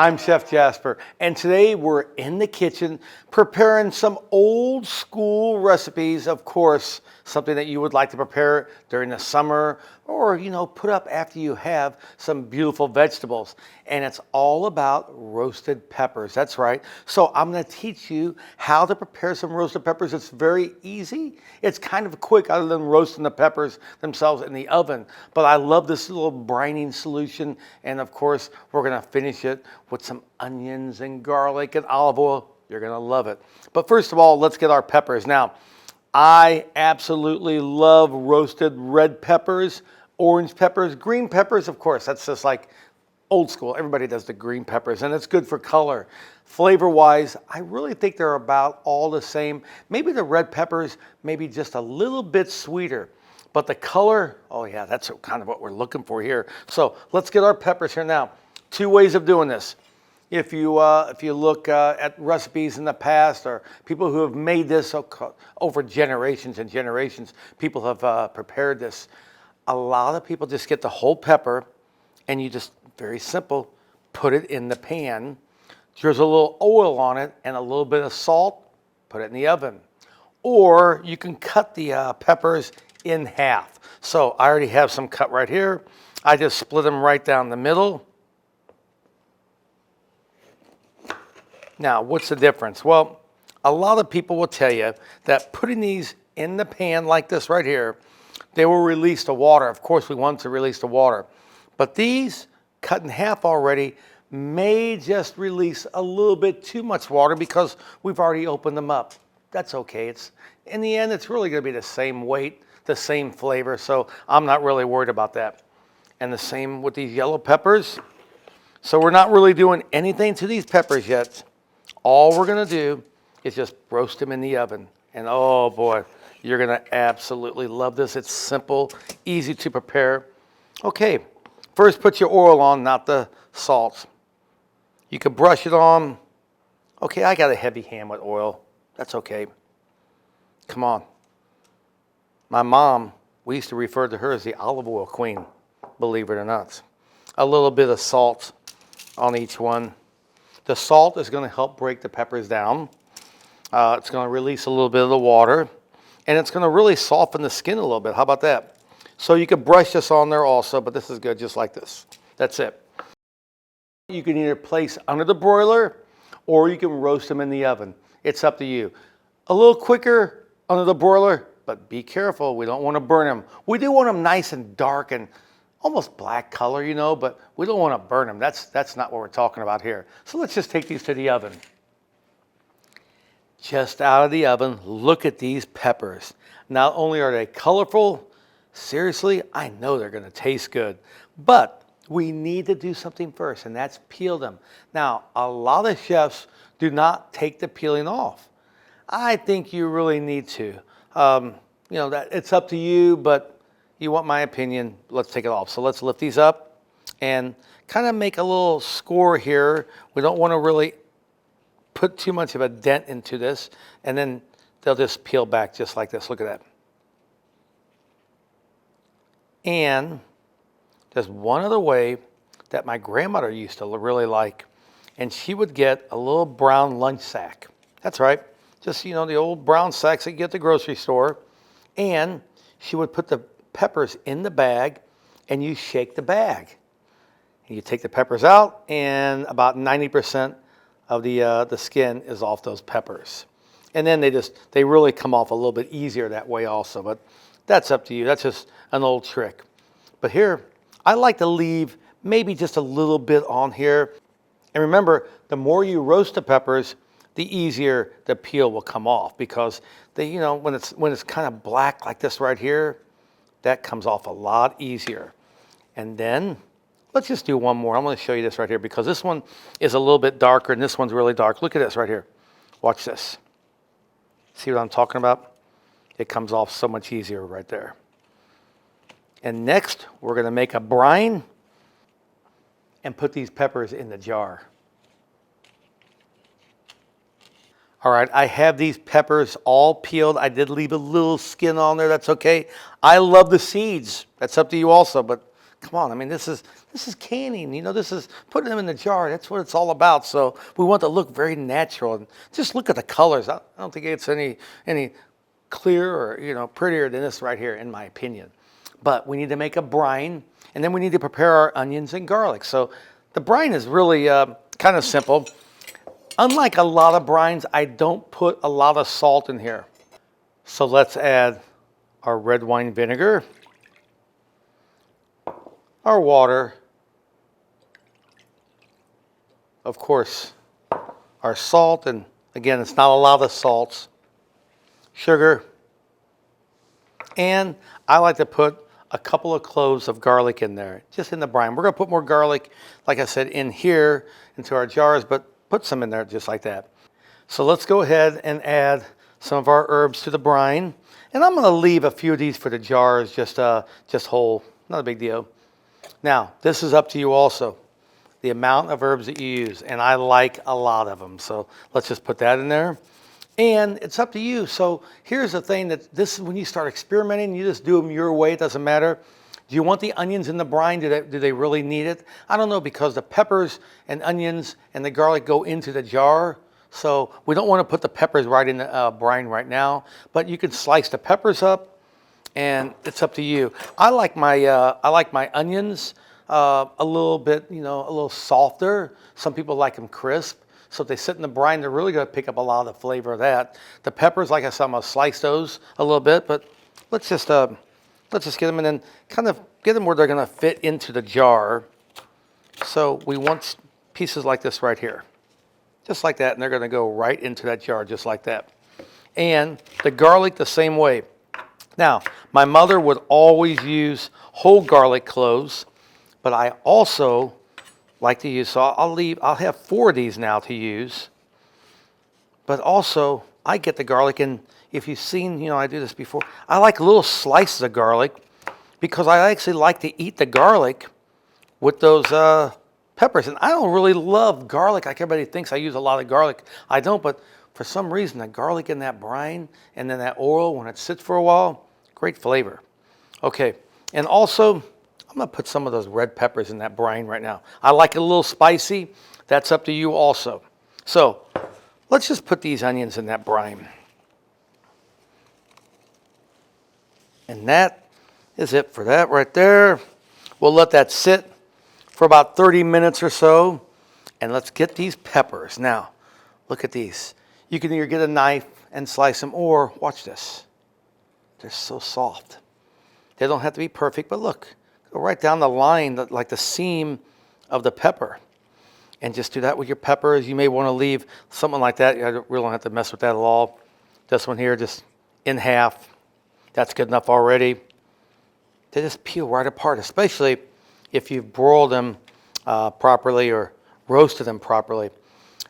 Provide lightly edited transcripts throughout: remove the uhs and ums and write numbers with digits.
I'm Chef Jasper, and today we're in the kitchen preparing some old school recipes. Of course, something that you would like to prepare during the summer or, put up after you have some beautiful vegetables. And it's all about roasted peppers. That's right. So I'm going to teach you how to prepare some roasted peppers. It's very easy. It's kind of quick other than roasting the peppers themselves in the oven. But I love this little brining solution. And of course, we're going to finish it with some onions and garlic and olive oil. You're going to love it. But first of all, let's get our peppers. Now, I absolutely love roasted red peppers, orange peppers, green peppers. Of course, that's just like old school. Everybody does the green peppers, and it's good for color. Flavor-wise, I really think they're about all the same. Maybe the red peppers, maybe just a little bit sweeter. But the color, oh yeah, that's kind of what we're looking for here. So let's get our peppers here now. Two ways of doing this. If you look at recipes in the past or people who have made this over generations and generations, people have prepared this. A lot of people just get the whole pepper and you just, very simple, put it in the pan. There's a little oil on it and a little bit of salt, put it in the oven. Or you can cut the peppers in half. So I already have some cut right here. I just split them right down the middle. Now, what's the difference? Well, a lot of people will tell you that putting these in the pan like this right here, they will release the water. Of course, we want to release the water. But these, cut in half already, may just release a little bit too much water because we've already opened them up. That's okay. In the end, it's really going to be the same weight, the same flavor, so I'm not really worried about that. And the same with these yellow peppers. So we're not really doing anything to these peppers yet. All we're going to do is just roast them in the oven. And oh boy, you're going to absolutely love this. It's simple, easy to prepare. Okay, first put your oil on, not the salt. You can brush it on. Okay, I got a heavy hand with oil. That's okay. Come on. My mom, we used to refer to her as the olive oil queen, believe it or not. A little bit of salt on each one. The salt is going to help break the peppers down. It's going to release a little bit of the water. And it's going to really soften the skin a little bit. How about that? So you can brush this on there also, but this is good just like this. That's it. You can either place under the broiler or you can roast them in the oven. It's up to you. A little quicker under the broiler, but be careful. We don't want to burn them. We do want them nice and dark and almost black color, but we don't want to burn them. That's not what we're talking about here. So let's just take these to the oven. Just out of the oven, look at these peppers. Not only are they colorful, seriously, I know they're going to taste good. But we need to do something first, and that's peel them. Now, a lot of chefs do not take the peeling off. I think you really need to. That it's up to you, but you want my opinion, let's take it off. So let's lift these up and kind of make a little score here. We don't want to really put too much of a dent into this, and then they'll just peel back just like this. Look at that. And there's one other way that my grandmother used to really like, and she would get a little brown lunch sack. That's right. Just, the old brown sacks that you get at the grocery store. And she would put the peppers in the bag, and you shake the bag. And you take the peppers out, and about 90% of the skin is off those peppers. And then they really come off a little bit easier that way also. But that's up to you. That's just an old trick. But here, I like to leave maybe just a little bit on here. And remember, the more you roast the peppers, the easier the peel will come off, because when it's kind of black like this right here, that comes off a lot easier. And then let's just do one more. I'm going to show you this right here because this one is a little bit darker and this one's really dark. Look at this right here. Watch this. See what I'm talking about? It comes off so much easier right there. And next, we're going to make a brine and put these peppers in the jar. All right, I have these peppers all peeled. I did leave a little skin on there. That's okay. I love the seeds. That's up to you also, but Come on, I mean, this is canning. You know, this is putting them in the jar. That's what it's all about. So we want to look very natural, and just look at the colors. I don't think it's any clear or, you know, prettier than this right here, in my opinion. But we need to make a brine, and then we need to prepare our onions and garlic. So the brine is really kind of simple. Unlike a lot of brines, I don't put a lot of salt in here. So let's add our red wine vinegar, our water, of course, our salt, and again, it's not a lot of salts, sugar, and I like to put a couple of cloves of garlic in there, just in the brine. We're going to put more garlic, like I said, in here into our jars, but put some in there just like that. So let's go ahead and add some of our herbs to the brine. And I'm going to leave a few of these for the jars, just whole, not a big deal. Now, this is up to you also, the amount of herbs that you use. And I like a lot of them. So let's just put that in there. And it's up to you. So here's the thing, that this is when you start experimenting, you just do them your way. It doesn't matter. Do you want the onions in the brine? Do they really need it? I don't know, because the peppers and onions and the garlic go into the jar. So we don't want to put the peppers right in the brine right now. But you can slice the peppers up, and it's up to you. I like my onions a little bit, you know, a little softer. Some people like them crisp. So if they sit in the brine, they're really going to pick up a lot of the flavor of that. The peppers, like I said, I'm going to slice those a little bit, but let's just get them, and then kind of get them where they're going to fit into the jar. So we want pieces like this right here, just like that, and they're going to go right into that jar just like that. And the garlic the same way. Now, my mother would always use whole garlic cloves, but I also like to use, so I'll have 4 of these now to use. But also, I get the garlic, and if you've seen, you know, I do this before, I like little slices of garlic, because I actually like to eat the garlic with those peppers. And I don't really love garlic like everybody thinks I use a lot of garlic. I don't, but for some reason, the garlic in that brine and then that oil, when it sits for a while, great flavor. Okay, and also, I'm going to put some of those red peppers in that brine right now. I like it a little spicy. That's up to you also. So let's just put these onions in that brine. And that is it for that right there. We'll let that sit for about 30 minutes or so. And let's get these peppers. Now, look at these. You can either get a knife and slice them, or watch this. They're so soft. They don't have to be perfect, but look. Go right down the line, like the seam of the pepper. And just do that with your peppers. You may want to leave something like that. You really don't have to mess with that at all. This one here, just in half. That's good enough already. They just peel right apart, especially if you've broiled them properly or roasted them properly.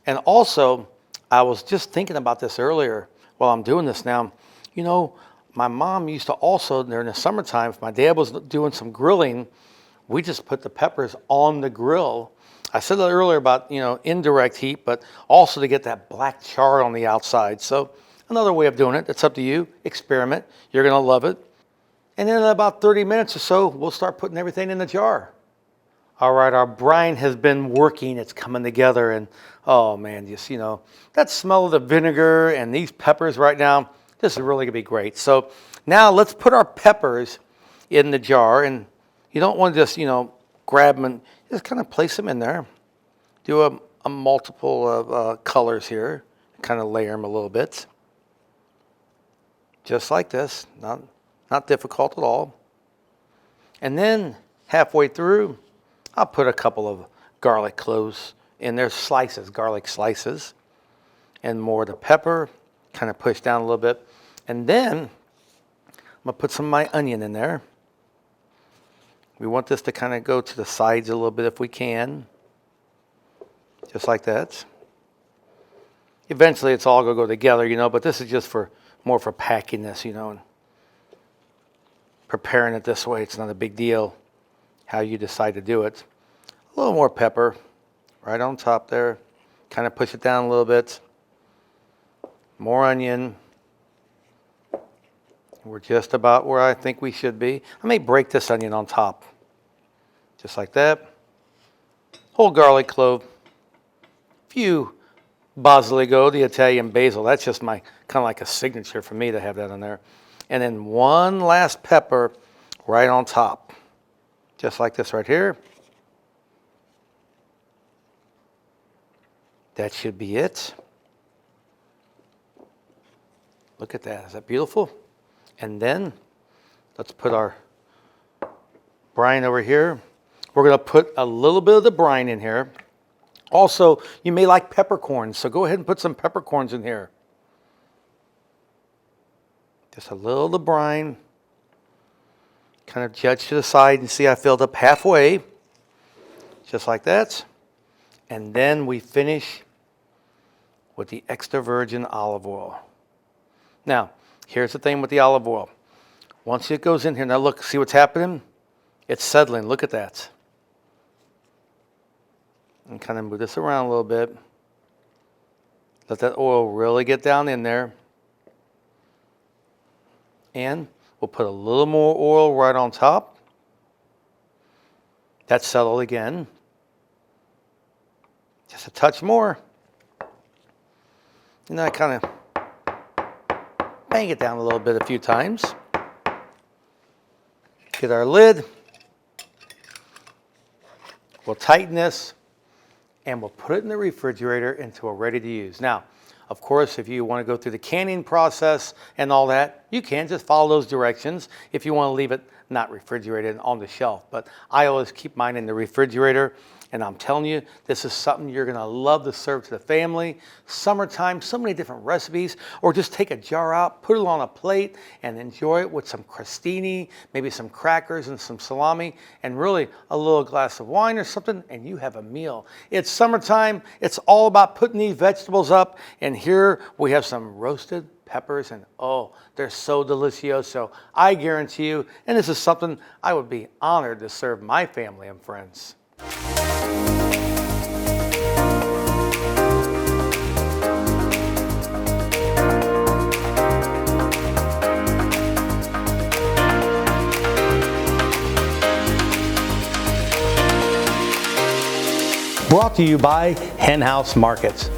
And also, I was just thinking about this earlier while I'm doing this now. You know, my mom used to also, during the summertime, if my dad was doing some grilling, we just put the peppers on the grill. I said that earlier about, you know, indirect heat, but also to get that black char on the outside. So another way of doing it. It's up to you. Experiment. You're going to love it. And then in about 30 minutes or so, we'll start putting everything in the jar. All right, our brine has been working. It's coming together. And, oh, man, just, you know, that smell of the vinegar and these peppers right now, this is really going to be great. So now let's put our peppers in the jar. And you don't want to just, you know, grab them and just kind of place them in there. Do a multiple of colors here. Kind of layer them a little bit. Just like this. Not difficult at all. And then halfway through, I'll put a couple of garlic cloves in there. Slices, garlic slices. And more of the pepper. Kind of push down a little bit. And then I'm going to put some of my onion in there. We want this to kind of go to the sides a little bit if we can. Just like that. Eventually it's all going to go together, you know, but this is just more for packing this, you know, and preparing it this way. It's not a big deal how you decide to do it. A little more pepper right on top there. Kind of push it down a little bit. More onion. We're just about where I think we should be. I may break this onion on top. just like that. Whole garlic clove, few basilico, the Italian basil. That's just my kind of like a signature for me to have that on there. And then one last pepper right on top, just like this right here. That should be it. Look at that. Is that beautiful? And then let's put our brine over here. We're going to put a little bit of the brine in here. Also, you may like peppercorns, so go ahead and put some peppercorns in here. Just a little of the brine. Kind of judge to the side and see I filled up halfway. Just like that. And then we finish with the extra virgin olive oil. Now, here's the thing with the olive oil. Once it goes in here, now look, see what's happening? It's settling, look at that. And kind of move this around a little bit. Let that oil really get down in there. And we'll put a little more oil right on top. That's settled again. Just a touch more. And then I kind of bang it down a little bit a few times. Get our lid. We'll tighten this and we'll put it in the refrigerator until we're ready to use. Now, of course, if you want to go through the canning process and all that, you can just follow those directions if you want to leave it not refrigerated on the shelf. But I always keep mine in the refrigerator. And I'm telling you, this is something you're going to love to serve to the family. Summertime, so many different recipes. Or just take a jar out, put it on a plate, and enjoy it with some crostini, maybe some crackers and some salami, and really a little glass of wine or something, and you have a meal. It's summertime. It's all about putting these vegetables up. And here we have some roasted peppers, and oh, they're so delicioso. I guarantee you, and this is something I would be honored to serve my family and friends. Brought to you by Hen House Markets.